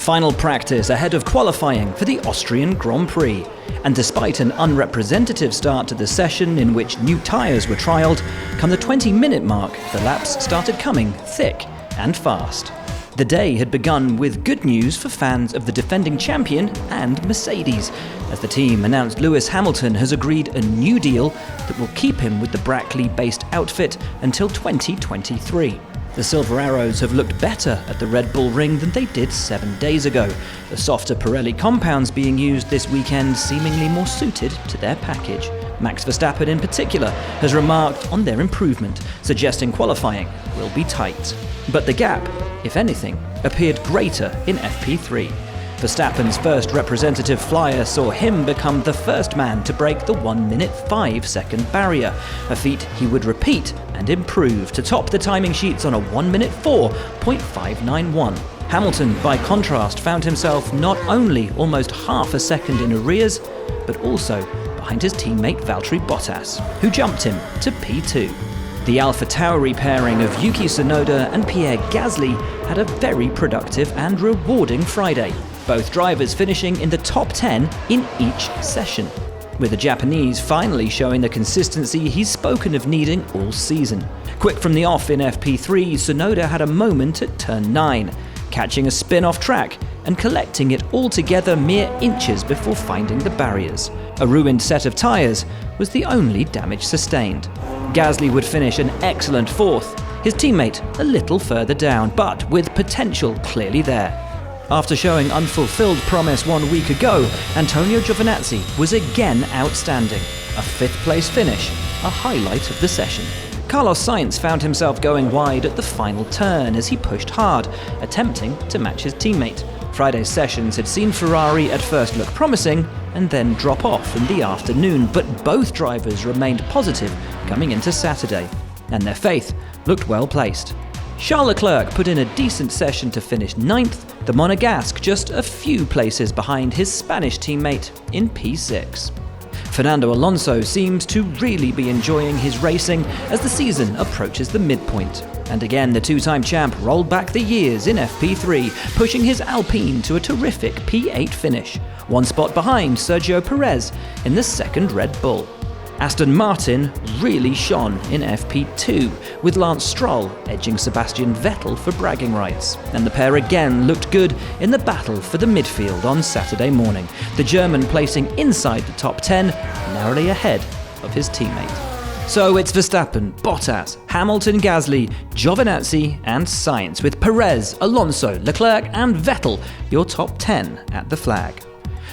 final practice ahead of qualifying for the Austrian Grand Prix. And despite an unrepresentative start to the session in which new tyres were trialled, come the 20-minute mark, the laps started coming thick and fast. The day had begun with good news for fans of the defending champion and Mercedes, as the team announced Lewis Hamilton has agreed a new deal that will keep him with the Brackley-based outfit until 2023. The Silver Arrows have looked better at the Red Bull Ring than they did 7 days ago, the softer Pirelli compounds being used this weekend seemingly more suited to their package. Max Verstappen in particular has remarked on their improvement, suggesting qualifying will be tight. But the gap, if anything, appeared greater in FP3. Verstappen's first representative flyer saw him become the first man to break the 1-minute 5-second barrier, a feat he would repeat and improve to top the timing sheets on a 1-minute 4.591. Hamilton, by contrast, found himself not only almost half a second in arrears, but also behind his teammate Valtteri Bottas, who jumped him to P2. The AlphaTauri pairing of Yuki Tsunoda and Pierre Gasly had a very productive and rewarding Friday, both drivers finishing in the top 10 in each session, with the Japanese finally showing the consistency he's spoken of needing all season. Quick from the off in FP3, Tsunoda had a moment at turn 9, catching a spin off track and collecting it all together mere inches before finding the barriers. A ruined set of tyres was the only damage sustained. Gasly would finish an excellent 4th, his teammate a little further down, but with potential clearly there. After showing unfulfilled promise 1 week ago, Antonio Giovinazzi was again outstanding. A 5th place finish, a highlight of the session. Carlos Sainz found himself going wide at the final turn as he pushed hard, attempting to match his teammate. Friday's sessions had seen Ferrari at first look promising and then drop off in the afternoon, but both drivers remained positive coming into Saturday, and their faith looked well placed. Charles Leclerc put in a decent session to finish 9th, the Monegasque just a few places behind his Spanish teammate in P6. Fernando Alonso seems to really be enjoying his racing as the season approaches the midpoint. And again, the two-time champ rolled back the years in FP3, pushing his Alpine to a terrific P8 finish, 1 spot behind Sergio Perez in the second Red Bull. Aston Martin really shone in FP2, with Lance Stroll edging Sebastian Vettel for bragging rights. And the pair again looked good in the battle for the midfield on Saturday morning, the German placing inside the top 10, narrowly ahead of his teammate. So it's Verstappen, Bottas, Hamilton, Gasly, Giovinazzi and Sainz, with Perez, Alonso, Leclerc and Vettel your top 10 at the flag.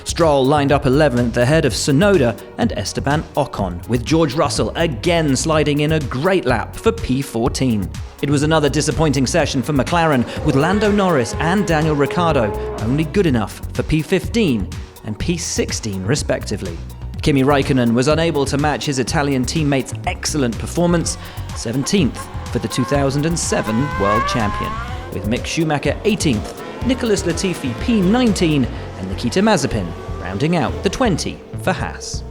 Stroll lined up 11th ahead of Tsunoda and Esteban Ocon, with George Russell again sliding in a great lap for P14. It was another disappointing session for McLaren, with Lando Norris and Daniel Ricciardo only good enough for P15 and P16 respectively. Kimi Räikkönen was unable to match his Italian teammate's excellent performance, 17th for the 2007 World Champion, with Mick Schumacher 18th, Nicholas Latifi P19 and Nikita Mazepin rounding out the 20 for Haas.